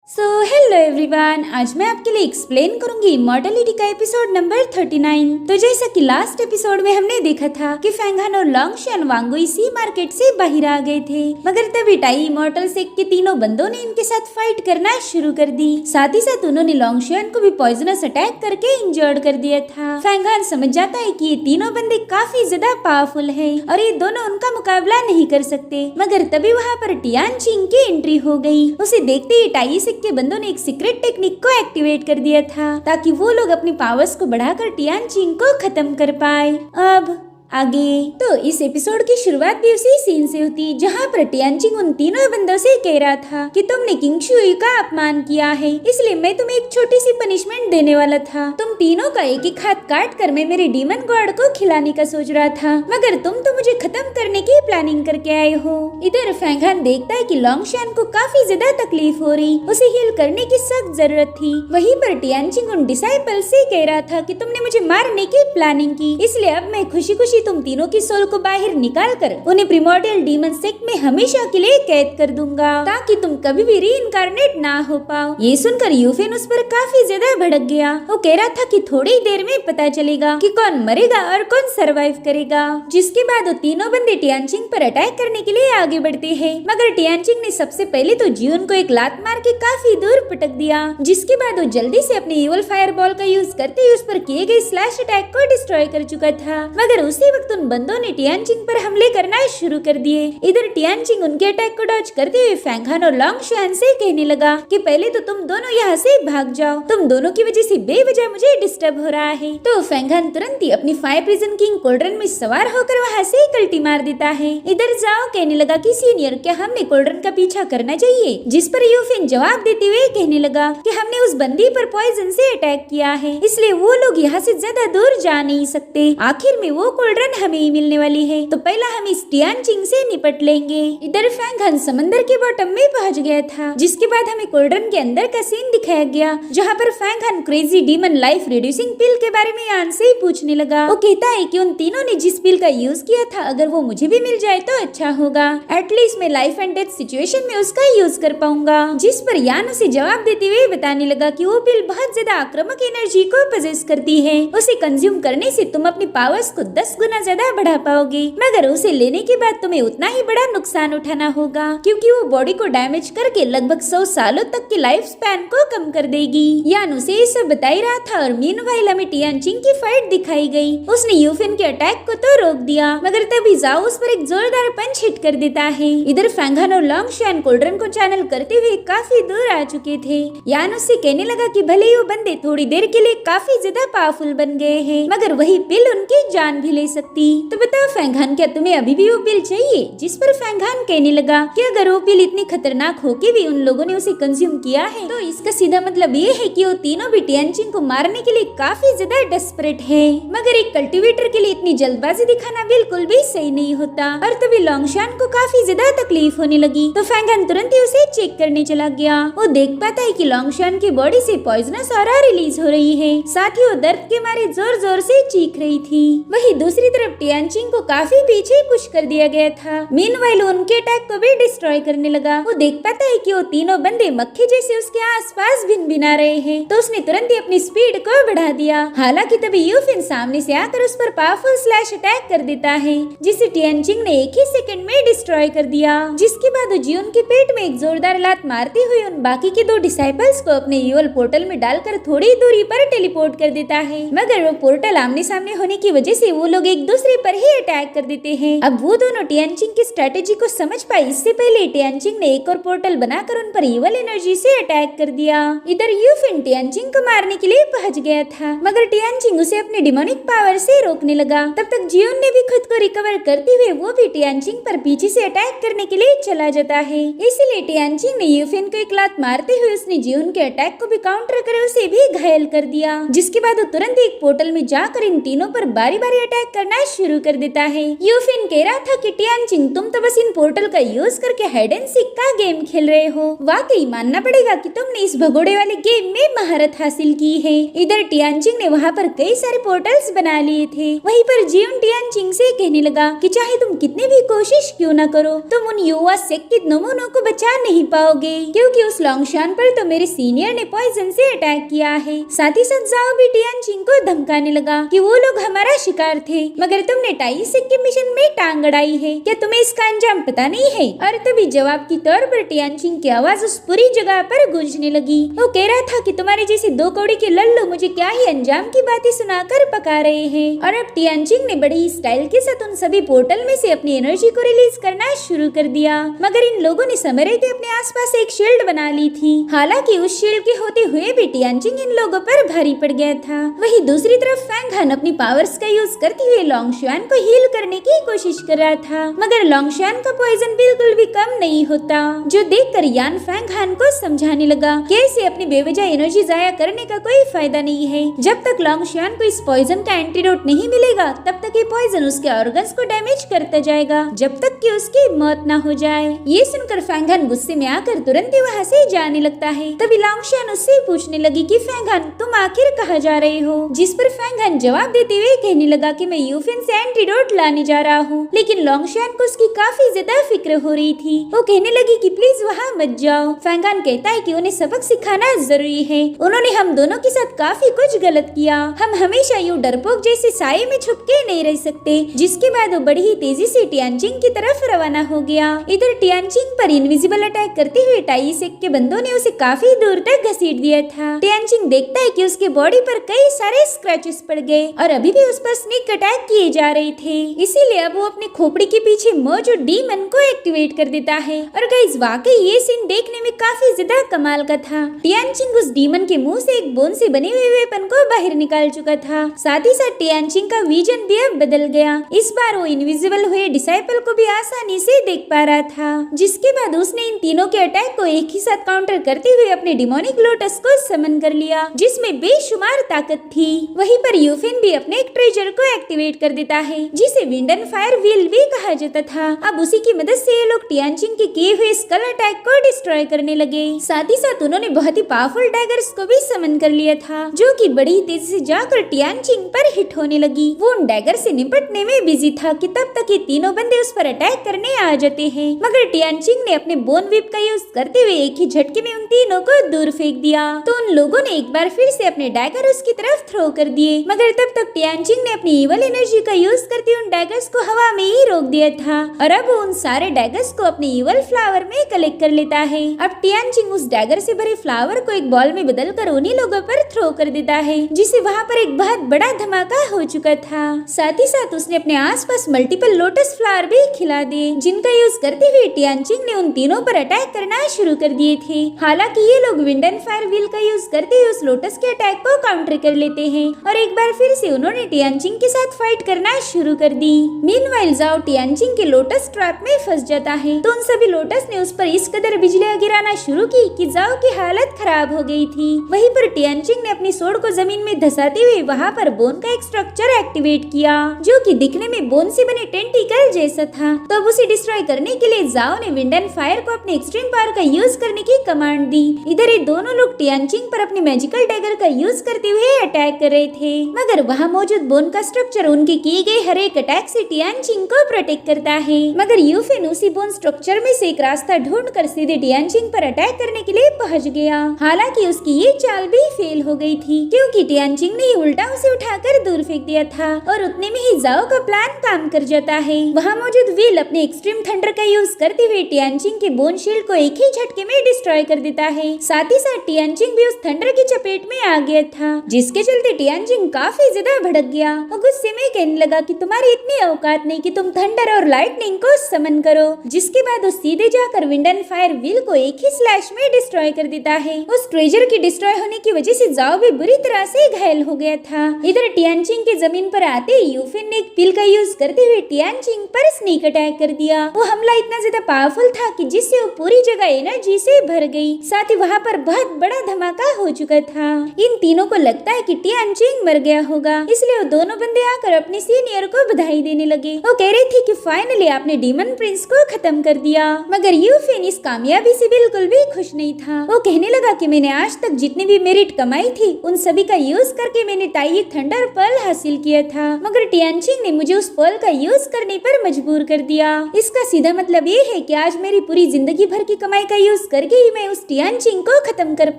Hello everyone, आज मैं आपके लिए एक्सप्लेन करूंगी इमॉर्टलिटी का एपिसोड नंबर 39। तो जैसा कि लास्ट एपिसोड में हमने देखा था कि फैंगहान और लॉन्गशन वांगुई सी मार्केट से बाहर आ गए थे, मगर तभी टाई इमॉर्टल सेक के तीनों बंदों ने इनके साथ फाइट करना शुरू कर दी। साथ ही साथ उन्होंने लॉन्गशन को भी पॉइजनस अटैक करके इंजर्ड कर दिया था। फैंगहान समझ जाता है कि ये तीनों बंदे काफी ज्यादा पावरफुल है और ये दोनों उनका मुकाबला नहीं कर सकते, मगर तभी वहाँ पर टियानचिंग की एंट्री हो गई। उसे देखते ही टाई के बंदों ने एक सीक्रेट टेक्निक को एक्टिवेट कर दिया था ताकि वो लोग अपनी पावर्स को बढ़ाकर टियानचिंग को खत्म कर पाए। अब आगे तो इस एपिसोड की शुरुआत भी उसी सीन से होती जहाँ पर टियानचिंग उन तीनों बंदों से कह रहा था कि तुमने किंग शुई का अपमान किया है, इसलिए मैं तुम्हें एक छोटी सी पनिशमेंट देने वाला था। तुम तीनों का एक एक हाथ काट कर मैं मेरे डीमन गॉड को खिलाने का सोच रहा था, मगर तुम तो मुझे खत्म करने की प्लानिंग करके आए हो। इधर फैंगहान देखता है कि लॉन्गशन को काफी ज्यादा तकलीफ हो रही, उसे हील करने की सख्त जरूरत थी। वहीं पर टियानचिंग उन डिसाइपल से कह रहा था कि तुमने मुझे मारने की प्लानिंग की, इसलिए अब मैं खुशी खुशी तुम तीनों की सोल को बाहर निकाल कर उन्हें प्रिमोर्डियल डीमन सेक्ट में हमेशा के लिए कैद कर दूंगा ताकि तुम कभी भी रीइंकार्नेट ना हो पाओ। ये सुनकर यूफेन उस पर काफी ज्यादा भड़क गया। वो कह रहा था कि थोड़ी देर में पता चलेगा कि कौन मरेगा और कौन सरवाइव करेगा। जिसके बाद वो तीनों बंदे टियानचिंग पर अटैक करने के लिए आगे बढ़ते हैं, मगर टियानचिंग ने सबसे पहले तो जियोन को एक लात मार के काफी दूर पटक दिया। जिसके बाद वो जल्दी से अपने इवल फायर बॉल का यूज करते हुए उस पर किए गए स्लैश अटैक को डिस्ट्रॉय कर चुका था, मगर उसी वक्त उन बंदों ने टियानचिंग पर हमले करना शुरू कर दिए। इधर टियानचिंग उनके अटैक को डॉज करते हुए फैंगहान और लॉन्गशन से कहने लगा कि पहले तो तुम दोनों यहाँ से भाग जाओ, तुम दोनों की वजह से बेवजह मुझे डिस्टर्ब हो रहा है। तो फैंगहान तुरंत ही अपनी फायर प्रिजन किंग कोल्ड्रन में सवार होकर वहाँ से कल्टी मार देता है। इधर जाओ कहने लगा कि सीनियर, क्या हमने कोल्ड्रन का पीछा करना चाहिए? जिस पर यूफेन जवाब देते हुए कहने लगा कि हमने उस बंदी पर पॉइजन से अटैक किया है, इसलिए वो लोग यहाँ से ज्यादा दूर जा नहीं सकते। आखिर में वो कोल्ड्रन हमें ही मिलने वाली है, तो पहला हम इस टियानचिंग से निपट लेंगे। इधर फैंगहान समंदर के बॉटम में पहुंच गया था, जिसके बाद हमें कोल्ड्रन के अंदर का सीन दिखाया गया, जहाँ पर फैंगहान क्रेजी डीमन लाइफ रिड्यूसिंग पिल के बारे में यान से पूछने लगा। वो कहता है कि उन तीनों ने जिस पिल का यूज किया था, अगर वो मुझे भी मिल जाए तो अच्छा होगा, एटलीस्ट मैं लाइफ एंड डेथ सिचुएशन में उसका यूज कर पाऊंगा। जिस पर यान उसे जवाब देते हुए बताने लगा कि वो पिल बहुत ज्यादा आक्रामक एनर्जी को पजेस करती है, उसे कंज्यूम करने से तुम अपनी पावर्स को 10 गुना ज्यादा बढ़ा पाओगे, मगर उसे लेने के बाद तुम्हें उतना ही बड़ा नुकसान उठाना होगा, क्योंकि वो बॉडी को डैमेज करके लगभग 100 सालों तक के लाइफ स्पैन को कम कर देगी। यान उसे ये सब बता ही रहा था और मीनवाइल हमें टियानचिंग की फाइट दिखाई गई। उसने यूफेन के अटैक को तो रोक दिया, मगर तभी जाओ उस पर एक जोरदार पंच हिट कर देता है। इधर फैंगहान और लॉन्गशन कोल्ड्रन को चैनल करते हुए काफी दूर आ चुके थे। यान उससे कहने लगा कि भले ही वो बंदे थोड़ी देर के लिए काफी ज्यादा पावरफुल बन गए हैं, मगर वही पिल उनकी जान भी ले सकती। तो बताओ फैंगहान, क्या तुम्हें अभी भी वो पिल चाहिए? जिस पर फैंगहान कहने लगा कि अगर वो पिल इतनी खतरनाक हो के भी उन लोगों ने उसे कंज्यूम किया है, तो इसका सीधा मतलब ये है कि वो तीनों भी टियानचिंग को मारने के लिए काफी ज्यादा डेस्परेट है। मगर एक कल्टीवेटर के लिए इतनी जल्दबाजी दिखाना बिल्कुल भी सही नहीं होता। और तभी लॉन्गशन को काफी ज्यादा तकलीफ होने लगी, तो फैंगहान तुरंत ही उसे चेक करने चला गया। वो देख पाता है कि लॉन्गशन की बॉडी से पॉइजनस ऑरा रिलीज हो रही है, साथ ही वो दर्द के मारे जोर जोर से चीख रही थी। वही दूसरी तरफ टियानचिंग को काफी पीछे पुश कर दिया गया था। मीनवाइल उनके अटैक को भी डिस्ट्रॉय करने लगा। वो देख पाता है कि वो तीनों बंदे मक्खी जैसे उसके आसपास भिन-भिना रहे हैं, तो उसने तुरंत ही अपनी स्पीड को बढ़ा दिया। हालांकि तभी यूफेन सामने से आकर उस पर पावरफुल स्लैश अटैक कर देता है, जिसे टियानचिंग ने एक ही सेकंड में डिस्ट्रॉय कर दिया। जिसके बाद वो जियोन के पेट में एक जोरदार लात मारते हुए उन बाकी के 2 डिसाइपल्स को अपने यूल पोर्टल में डालकर थोड़ी दूरी पर टेलीपोर्ट कर देता है, मगर वो पोर्टल आमने सामने होने की वजह से वो लोग एक दूसरे पर ही अटैक कर देते हैं। अब वो दोनों टियानचिंग की स्ट्रेटेजी को समझ पाए, इससे पहले टियानचिंग ने एक और पोर्टल बनाकर उन पर इवल एनर्जी से अटैक कर दिया। इधर यूफेन टियानचिंग को मारने के लिए पहुंच गया था, मगर टियानचिंग उसे अपने डिमोनिक पावर से रोकने लगा। तब तक जियोन ने भी खुद को रिकवर करते हुए वो भी टियानचिंग पर पीछे से अटैक करने के लिए चला जाता है। इसलिए टियानचिंग ने यूफेन को एक लात मारते हुए उसने जियोन के अटैक को भी काउंटर कर उसे भी घायल कर दिया। जिसके बाद वो तुरंत एक पोर्टल में जाकर इन तीनों पर बारी बारी अटैक करना शुरू कर देता है। यूफिन कह रहा था कि टियानचिंग तुम तो बस इन पोर्टल का यूज करके हाइड एंड सीक का गेम खेल रहे हो। वाकई मानना पड़ेगा कि तुमने इस भगोड़े वाले गेम में महारत हासिल की है। इधर टियानचिंग ने वहाँ पर कई सारे पोर्टल्स बना लिए थे। वहीं पर जियोन टियानचिंग से कहने लगा कि चाहे तुम कितनी भी कोशिश क्यों न करो, तुम उन युवा सेक्टिव नमूनों को बचा नहीं पाओगे, क्योंकि उस लॉन्गशान पर तो मेरे सीनियर ने पॉइजन से अटैक किया है। साथ ही साथ जाओ भी टियानचिंग को धमकाने लगा कि वो लोग हमारा शिकार थे, मगर तुमने टाई सेक के मिशन में टांग अड़ाई है। क्या तुम्हें इसका अंजाम पता नहीं है? और तभी जवाब की तौर पर टियानचिंग की आवाज उस पूरी जगह पर गूंजने लगी। वो कह रहा था कि तुम्हारे जैसे दो कौड़ी के लल्लू मुझे क्या ही अंजाम की बातें सुनाकर पका रहे हैं। और अब टियानचिंग ने बड़ी ही स्टाइल के साथ उन सभी पोर्टल में से अपनी एनर्जी को रिलीज करना शुरू कर दिया, मगर इन लोगों ने समय रहते अपने आसपास एक शील्ड बना ली थी। हालांकि उस शील्ड के होते हुए भी टियानचिंग इन लोगों पर भारी पड़ गया था। वहीं दूसरी तरफ फैंग हान अपनी पावर्स का यूज करते हुए लॉन्गशान को हील करने की कोशिश कर रहा था, मगर लॉन्गशान का पॉइजन बिल्कुल भी कम नहीं होता, जो देखकर यान फैंग हान को समझाने लगा कि ऐसे अपनी बेवजह एनर्जी जाया करने का कोई फायदा नहीं है। जब तक लॉन्गशान को इस पॉइजन का एंटीडोट नहीं मिलेगा तब तक ये पॉइजन उसके ऑर्गन्स को डैमेज करता जाएगा, जब तक कि उसकी मौत न हो जाए। ये सुनकर फैंग हान गुस्से में आकर तुरंत ही वहाँ से जाने लगता है। तभी लॉन्गशान उससे पूछने लगी कि फैंग हान तुम आखिर कहाँ जा रहे हो? जिस पर फैंग हान जवाब देते हुए कहने लगा कि मैं यूफिन से एंटीडोट लाने जा रहा हूँ। लेकिन लॉन्गशान को उसकी काफी ज्यादा फिक्र हो रही थी। वो कहने लगी कि प्लीज वहाँ मत जाओ। फैंग हान कहता है कि उन्हें सबक सिखाना जरूरी है, उन्होंने हम दोनों के साथ काफी कुछ गलत किया, हम हमेशा यूं डरपोक जैसे साये में छुप के नहीं रह सकते। जिसके बाद वो बड़ी ही तेजी से टियानचिंग की तरफ रवाना हो गया। इधर टियानचिंग पर इनविजिबल अटैक करते हुए टाई सेक के बंदों ने उसे काफी दूर तक घसीट दिया था। टियानचिंग देखता है कि उसके बॉडी पर कई सारे स्क्रैचेस पड़ गए और अभी भी उस पर स्नेक अटैक किए जा रहे थे। इसीलिए अब वो अपने खोपड़ी के पीछे मौजूद डीमन को एक्टिवेट कर देता है। और गाइस वाकई ये सीन देखने में काफी ज्यादा कमाल का था। टियानचिंग उस डीमन के मुंह से एक बोन से बने हुए वेपन को बाहर निकाल चुका था। साथ ही साथ टियानचिंग का विजन भी अब बदल गया। इस बार वो इनविजिबल हुए डिसाइपल को भी आसानी से देख पा रहा था। जिसके बाद उसने इन तीनों के अटैक को एक ही साथ काउंटर करते हुए अपने डिमोनिक लोटस को समन कर लिया, जिसमें बेशुमार ताकत थी। वहीं पर यूफिन भी अपने एक ट्रेजर को एक्टिवेट कर देता है, जिसे विंड एंड फायर व्हील भी कहा जाता था। अब उसी की मदद से ये लोग टियानचिंग के किए हुए स्कल अटैक को डिस्ट्रॉय करने लगे। साथ ही साथ उन्होंने बहुत ही पावरफुल डैगर्स को भी समन कर लिया था, जो कि बड़ी तेजी से जाकर टियानचिंग पर हिट होने लगी। वो उन डैगर से निपटने में बिजी था कि तब तक ये तीनों बंदे उस पर अटैक करने आ जाते हैं, मगर टियानचिंग ने अपने बोन विप का यूज करते हुए एक ही झटके में उन तीनों को दूर फेंक दिया। तो उन लोगों ने एक बार फिर से अपने डैगर उसकी तरफ थ्रो कर दिए, मगर तब तक टियानचिंग ने अपनी इवल एनर्जी का यूज करते उन डैगर्स को हवा में ही रोक दिया था। और अब उन सारे डैगर्स को अपने इवल फ्लावर में कलेक्ट कर लेता है। अब टियानचिंग उस डैगर से भरे फ्लावर को एक बॉल में बदलकर उन्हीं लोगों पर थ्रो कर देता है, जिससे वहाँ पर एक बहुत बड़ा धमाका हो चुका था। साथ ही साथ उसने अपने आसपास मल्टीपल लोटस फ्लावर भी खिला दिए, जिनका यूज करते हुए टियानचिंग ने उन तीनों पर अटैक करना शुरू कर दिए थे। हालांकि ये लोग विंड एंड फायर व्हील का यूज करते हुए उस लोटस के अटैक को काउंटर कर लेते हैं और एक बार फिर से उन्होंने टियानचिंग के साथ फाइट करना शुरू कर दी। मीनवाइल जाओ टियानचिंग के लोटस ट्रैप में फंस जाता है, तो उन सभी लोटस ने उस पर इस कदर बिजलियां गिराना शुरू की कि जाओ की हालत खराब हो गई थी। वहीं पर टियानचिंग ने अपनी सोड को जमीन में धंसाते हुए वहाँ पर बोन का एक स्ट्रक्चर एक्टिवेट किया, जो कि दिखने में बोन से बने टेंटिकल जैसा था। तो अब उसे डिस्ट्रॉय करने के लिए जाओ ने विंड एंड फायर को अपने एक्सट्रीम पावर का यूज करने की कमांड दी। इधर ये दोनों लोग टियानचिंग पर अपने मैजिकल डैगर का यूज करते हुए अटैक कर रहे थे, मगर वहाँ मौजूद बोन का स्ट्रक्चर उनके किए गए हर एक अटैक से टियानचिंग को प्रोटेक्ट करता है। मगर यूफिन उसी बोन स्ट्रक्चर में से एक रास्ता ढूंढ कर सीधे टियानचिंग पर अटैक करने के लिए पहुंच गया। हालांकि उसकी ये चाल भी फेल हो गई थी, क्योंकि टियानचिंग ने उल्टा उसे उठाकर दूर फेंक दिया था और उतने में ही जाओ का प्लान काम कर जाता है। वहाँ मौजूद व्हील अपने एक्सट्रीम थंडर का यूज करते हुए टियानचिंग के बोन शील्ड को एक ही झटके में डिस्ट्रॉय कर देता है। साथ ही साथ टियानचिंग भी उस थंडर की चपेट में आ गया था, जिसके चलते टियानचिंग काफी ज्यादा भड़क गया। वो गुस्से में कहने लगा कि तुम्हारी इतनी औकात नहीं कि तुम थंडर और लाइटनिंग को समन करो। जिसके बाद वो सीधे जाकर विंड एंड फायर व्हील को एक ही स्लैश में डिस्ट्रॉय कर देता है। उस ट्रेजर के डिस्ट्रॉय होने की वजह से जाओ भी बुरी तरह से घायल हो गया था। इधर टियानचिंग के जमीन पर आते यूफिन ने एक पिल का यूज करते हुए टियानचिंग पर स्नेक अटैक अटैक कर दिया। वो हमला इतना ज्यादा पावरफुल था कि जिससे वो पूरी जगह एनर्जी से भर गई। साथ ही वहाँ पर बहुत बड़ा धमाका हो चुका था। इन तीनों को लगता है कि टियानचिंग मर गया होगा, इसलिए वो दोनों बंदे आकर अपने सीनियर को बधाई देने लगे। वो कह रही थी कि फाइनली आपने डीमन प्रिंस को खत्म कर दिया। मगर यूफिन इस कामयाबी से बिल्कुल भी खुश नहीं था। वो कहने लगा कि मैंने आज तक जितनी भी मेरिट कमाई थी उन सभी का यूज करके मैंने ताई थंडर पर्ल हासिल किया था, मगर टियानचिंग ने मुझे उस पर्ल का यूज करने पर मजबूर कर दिया। इसका सीधा मतलब ये है कि आज मेरी पूरी जिंदगी भर की कमाई का यूज करके ही मैं उस टियानचिंग को खत्म कर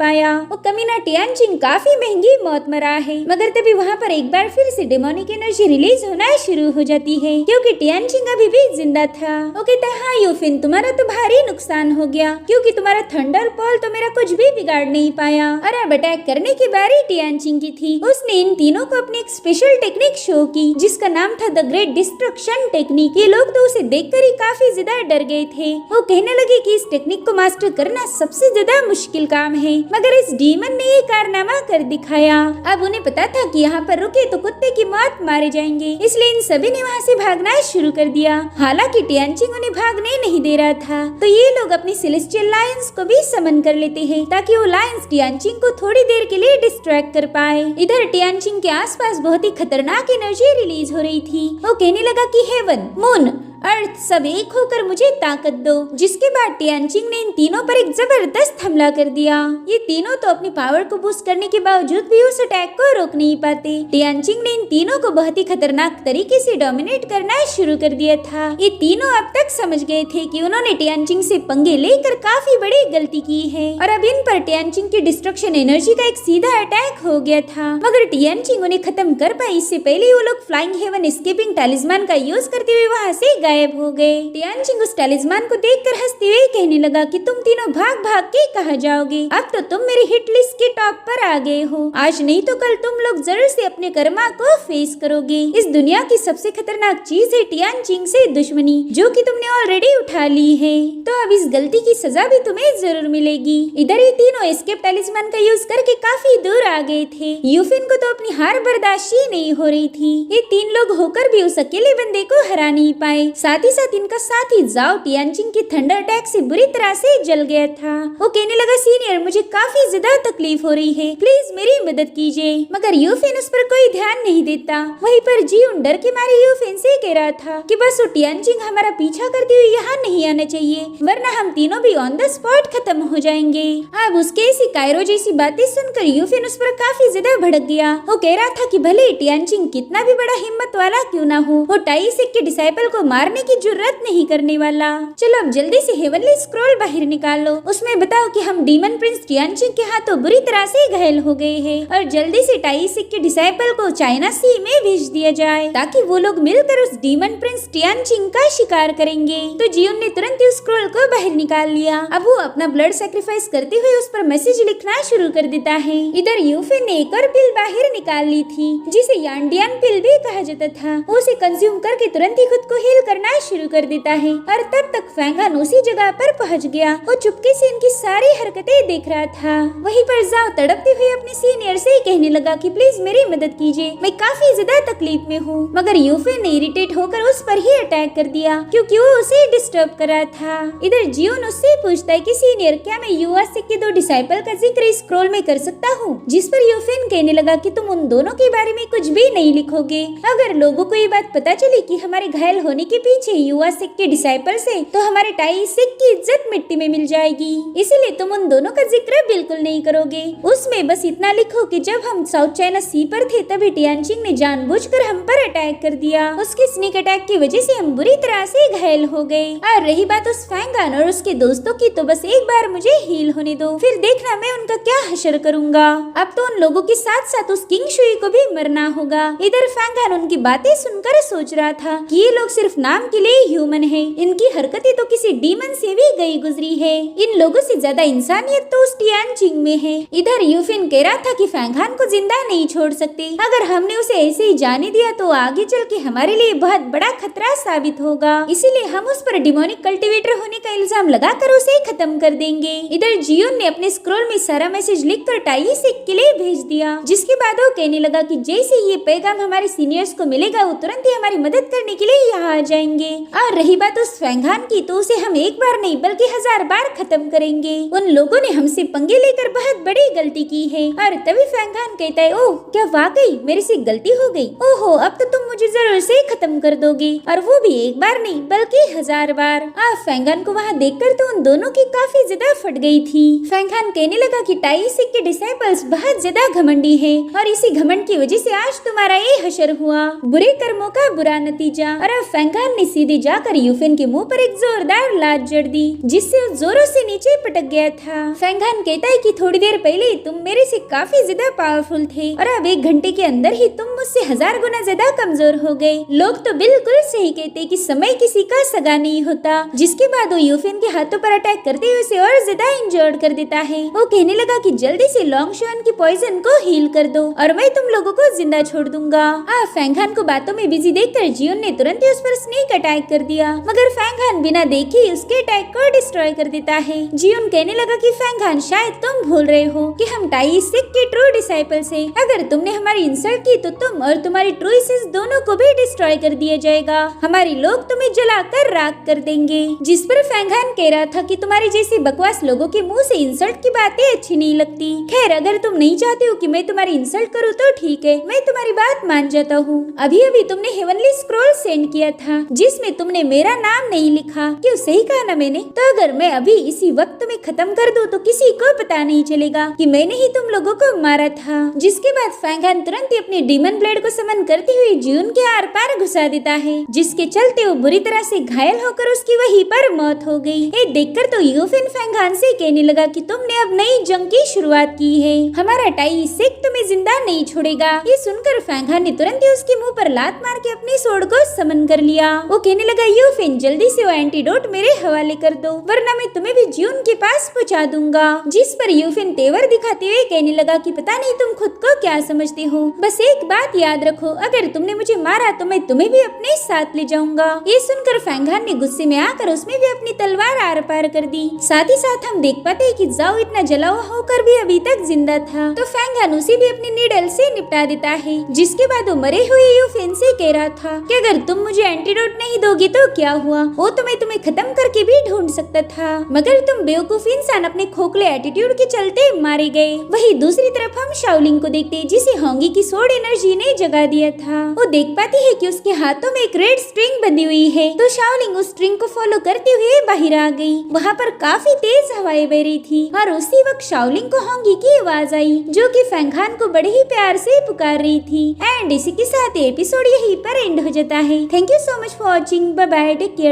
पाया। वो कमीना टियानचिंग काफी महंगी मौत मरा है। मगर तभी वहाँ पर एक बार फिर से डेमोनिक एनर्जी रिलीज होना शुरू हो जाती है, क्योंकि टियानचिंग अभी भी जिंदा था। वो कहता है, हाँ यूफिन, तुम्हारा तो भारी नुकसान हो गया, क्योंकि तुम्हारा थंडर पर्ल तो मेरा कुछ भी बिगाड़ नहीं पाया। और अब अटैक करने की बारी टियानचिंग की थी। उसने इन तीनों को अपनी एक स्पेशल टेक्निक शो की, जिसका नाम था द ग्रेट डिस्ट्रक्शन टेक्निक। ये लोग तो उसे देखकर ही काफी ज्यादा डर गए थे। वो कहने लगे कि इस टेक्निक को मास्टर करना सबसे ज्यादा मुश्किल काम है, मगर इस डीमन ने ये कारनामा कर दिखाया। अब उन्हें पता था कि यहाँ पर रुके तो कुत्ते की मौत मारे जाएंगे, इसलिए इन सभी ने वहाँ से भागना शुरू कर दिया। हालांकि टियानचिंग उन्हें भागने नहीं दे रहा था, तो ये लोग अपनी सेलेस्टियल लायंस को भी समन कर लेते हैं, ताकि वो लायंस टियानचिंग को थोड़ी देर के लिए डिस्ट्रैक्ट कर पाए। इधर टियानचिंग के आसपास बहुत ही खतरनाक एनर्जी रिलीज हो रही थी। वो कहने लगा कि हेवन, मून, अर्थ सब एक होकर मुझे ताकत दो। जिसके बाद टियानचिंग ने इन तीनों पर एक जबरदस्त हमला कर दिया। ये तीनों तो अपनी पावर को बूस्ट करने के बावजूद भी उस अटैक को रोक नहीं पाते। टियानचिंग ने इन तीनों को बहुत ही खतरनाक तरीके से डोमिनेट करना शुरू कर दिया था। ये तीनों अब तक समझ गए थे कि उन्होंने टियानचिंग से पंगे लेकर काफी बड़ी गलती की है, और अब इन पर टियानचिंग की डिस्ट्रक्शन एनर्जी का एक सीधा अटैक हो गया था। मगर टियानचिंग उन्हें खत्म कर पाई इससे पहले वो लोग फ्लाइंग हेवन एस्केपिंग टैलिस्मान का यूज करते हुए वहाँ से गायब हो गए। टियानचिंग उस टैलिस्मान को देखकर हंसते हुए कहने लगा कि तुम तीनों भाग भाग के कहाँ जाओगे? अब तो तुम मेरी हिट लिस्ट के टॉप पर आ गए हो। आज नहीं तो कल तुम लोग जरूर से अपने कर्मा को फेस करोगे। इस दुनिया की सबसे खतरनाक चीज है टियानचिंग से दुश्मनी, जो कि तुमने ऑलरेडी उठा ली है, तो अब इस गलती की सजा भी तुम्हें जरूर मिलेगी। इधर ये तीनों एस्केप टैलिस्मान का यूज करके काफी दूर आ गए थे। यूफिन को तो अपनी हार बर्दाश्त ही नहीं हो रही थी। ये तीन लोग होकर भी उस अकेले बंदे को हरा नहीं पाए। साथ ही साथ इनका साथी जाओ टियानचिंग के थंडर अटैक से बुरी तरह से जल गया था। वो कहने लगा, सीनियर, मुझे काफी ज्यादा तकलीफ हो रही है, प्लीज मेरी मदद कीजिए। मगर यूफिन उस पर कोई ध्यान नहीं देता। वहीं पर जियोन डर के मारे यूफिन से कह रहा था कि बस वो टियानचिंग हमारा पीछा करते हुए यहाँ नहीं आना चाहिए, वरना हम तीनों भी ऑन द स्पॉट खत्म हो जाएंगे। अब उसके ऐसी कायरो जैसी बातें सुनकर यूफिन उस पर काफी ज्यादा भड़क गया। वो कह रहा था कि भले टियानचिंग कितना भी बड़ा हिम्मत वाला क्यों ना हो, वो टाइसिक के डिसाइपल को मारने की जुर्रत नहीं करने वाला। चलो अब जल्दी से हेवनली स्क्रॉल बाहर निकाल लो, उसमें बताओ कि हम डीमन प्रिंस टियानचिंग के हाथों बुरी तरह से घायल हो गए हैं, और जल्दी से टाइसिक के डिसाइपल को चाइना सी में भेज दिया जाए, ताकि वो लोग मिलकर उस डीमन प्रिंस टियानचिंग का शिकार करेंगे। तो जियोन ने तुरंत उस स्क्रॉल को बाहर निकाल लिया। अब वो अपना ब्लड सैक्रिफाइस करते हुए उस पर मैसेज लिखना शुरू कर देता है। इधर यूफिन ने एक और पिल बाहर निकाल ली थी, जिसे यांडियन पिल भी कहा जाता था। वो उसे कंज्यूम करके तुरंत ही खुद को हील करना शुरू कर देता है, और तब तक फैंगान उसी जगह पर पहुंच गया। वो चुपके से इनकी सारी हरकतें देख रहा था। वहीं पर जाओ तड़पते हुए अपने सीनियर से कहने लगा कि प्लीज मेरी मदद कीजिए, मैं काफी ज्यादा तकलीफ में हूँ। मगर यूफिन ने इरिटेट होकर उस पर ही अटैक कर दिया, क्योंकि वो उसे डिस्टर्ब कर रहा था। इधर जियोन उससे पूछता है कि सीनियर, क्या मैं युवासिक के 2 डिसाइपल का जिक्र इस स्क्रॉल में कर सकता हूँ? जिस पर यूफिन कहने लगा कि तुम उन दोनों के बारे में कुछ भी नहीं लिखोगे। अगर लोगों को ये बात पता चली कि हमारे घायल होने के पीछे युवासिक के डिसाइपल से, तो हमारे टाइसिक की इज्जत मिट्टी में मिल जाएगी। इसलिए तुम उन दोनों का जिक्र बिल्कुल नहीं करोगे। उसमें बस इतना लिखो कि जब हम साउथ चाइना सी पर थे, तभी टियानचिंग ने जानबूझकर हम पर अटैक कर दिया। उसके स्नीक अटैक की वजह से हम बुरी तरह से घायल हो गए। और रही बात उस फैंगान और उसके दोस्तों की, तो बस एक बार मुझे हील होने दो, फिर देखना मैं उनका क्या हशर करूंगा। अब तो उन लोगों के साथ साथ उस किंग शुई को भी मरना होगा। इधर फैंगान उनकी बातें सुनकर सोच रहा था कि ये लोग सिर्फ नाम के लिए ह्यूमन है, इनकी हरकतें तो किसी डीमन से भी गई गुजरी है। इन लोगों से ज्यादा इंसानियत तो उस टियानचिंग में है। इधर यूफिन कह रहा था कि फैंगान को जिंदा नहीं छोड़ सकते। अगर हमने उसे ऐसे ही जाने दिया तो आगे चल के हमारे लिए बहुत बड़ा खतरा साबित होगा। इसीलिए हम उस पर डिमोनिक कल्टिवेटर होने का इल्जाम लगाकर उसे खत्म कर देंगे। इधर जियोन ने अपने स्क्रॉल में सारा मैसेज लिखकर टाइसिक के लिए भेज दिया, जिसके बाद वो कहने लगा कि जैसे ये पैगाम हमारे सीनियर्स को मिलेगा, वो तुरंत ही हमारी मदद करने के लिए यहाँ आ जाए। जाएंगे। और रही बात उस फैंगहान की, तो उसे हम एक बार नहीं बल्कि 1000 बार खत्म करेंगे। उन लोगों ने हमसे पंगे लेकर बहुत बड़ी गलती की है। और तभी फैंगहान कहता है, ओह क्या वाकई मेरे से गलती हो गई? ओहो, अब तो तुम मुझे जरूर से खत्म कर दोगे, और वो भी एक बार नहीं बल्कि 1000 बार। फैंगहान को वहाँ देखकर तो उन दोनों की काफी ज्यादा फट गई थी। फैंगहान कहने लगा कि टाइसिक के डिसाइपल्स बहुत ज्यादा घमंडी है, और इसी घमंड की वजह से आज तुम्हारा ये हशर हुआ, बुरे कर्मों का बुरा नतीजा। और अब फैंगहान ने सीधे जाकर यूफेन के मुंह पर एक जोरदार लात जड़ दी, जिससे वो जोरों से नीचे पटक गया था। फैंगहान कहता है कि थोड़ी देर पहले तुम मेरे से काफी ज्यादा पावरफुल थे, और अब 1 घंटे के अंदर ही तुम मुझसे 1000 गुना ज्यादा कमजोर हो गए। लोग तो बिल्कुल सही कहते कि समय किसी का सगा नहीं होता। जिसके बाद वो यूफेन के हाथों पर अटैक करते हुए उसे और ज्यादा इंजर्ड कर देता है। वो कहने लगा कि जल्दी से लॉन्गशॉन की पॉइजन को हील कर दो, और मैं तुम लोगों को जिंदा छोड़ दूंगा। फैंगहान को बातों में बिजी देखकर जियोन ने तुरंत ही उस पर स्नेक अटैक कर दिया, मगर फैंगहान बिना देखे उसके अटैक को डिस्ट्रॉय कर देता है। जियोन कहने लगा कि फैंगहान, शायद तुम भूल रहे हो कि हम टाइसिक के ट्रू डिसाइपल्स हैं। अगर तुमने हमारी इंसल्ट की तो तुम और तुम्हारी ट्रूइसेस दोनों को भी डिस्ट्रॉय कर दिया जाएगा। हमारे लोग तुम्हें जलाकर राख कर देंगे। जिस पर फैंगहान कह रहा था कि तुम्हारे जैसे बकवास लोगों के मुंह से इंसल्ट की बातें अच्छी नहीं लगती। खैर, अगर तुम नहीं चाहते हो कि मैं तुम्हारी इंसल्ट करूँ तो ठीक है, मैं तुम्हारी बात मान जाता हूँ। अभी अभी तुमने हेवनली स्क्रॉल सेंड किया था, जिसमें तुमने मेरा नाम नहीं लिखा। क्यों, सही कहा ना मैंने? तो अगर मैं अभी इसी वक्त तुम्हें खत्म कर दूं तो किसी को पता नहीं चलेगा कि मैंने ही तुम लोगों को मारा था। जिसके बाद फैंगहान तुरंत ही अपनी डीमन ब्लेड को समन करते हुए जियोन के आर पार घुसा देता है, जिसके चलते वो बुरी तरह से घायल होकर उसकी वहीं पर मौत हो गई। ये देखकर तो यूफेन फैंगहान से कहने लगा कि तुमने अब नई जंग की शुरुआत की है, हमारा टाइसिक तुम्हें जिंदा नहीं छोड़ेगा। ये सुनकर फैंगहान ने तुरंत ही उसके मुंह पर लात मार के अपनी सोड को समन कर लिया। वो कहने लगा, यूफेन जल्दी से वो एंटीडोट मेरे हवाले कर दो, वरना मैं तुम्हें भी जियोन के पास पहुंचा दूंगा। जिस पर यूफेन तेवर दिखाते हुए कहने लगा कि पता नहीं तुम खुद को क्या समझते हो, बस एक बात याद रखो, अगर तुमने मुझे मारा तो मैं तुम्हें भी अपने साथ ले जाऊंगा। ये सुनकर फैंगहान ने गुस्से में आकर उसमें भी अपनी तलवार आर पार कर दी। साथ ही साथ हम देख पाते हैं कि जाओ इतना जला हुआ होकर भी अभी तक जिंदा था, तो फैंगहान उसे भी अपनी नीडल से निपटा देता है। जिसके बाद वो मरे हुए यूफेन से कह रहा था कि अगर तुम मुझे एंटीडोट नहीं दोगी तो क्या हुआ, वो तो मैं तुम्हें खत्म करके भी ढूंढ सकता था, मगर तुम बेवकूफ इंसान अपने खोखले एटीट्यूड के चलते मारे गए। वही दूसरी तरफ हम शाओलिंग को देखते हैं, जिसे होंगी की सोड एनर्जी ने जगा दिया था। वो देख पाती है कि उसके हाथों में एक रेड स्ट्रिंग बंधी हुई है, तो शाओलिंग उस स्ट्रिंग को फॉलो करते हुए बाहर आ गई। वहाँ पर काफी तेज हवाएं बह रही थी, और उसी वक्त शाओलिंग को होंगी की आवाज आई, जो कि फैंगहान को बड़े ही प्यार से पुकार रही थी। एंड इसी के साथ एपिसोड यहीं पर एंड हो जाता है। Thank you so much for watching. Bye bye, take care.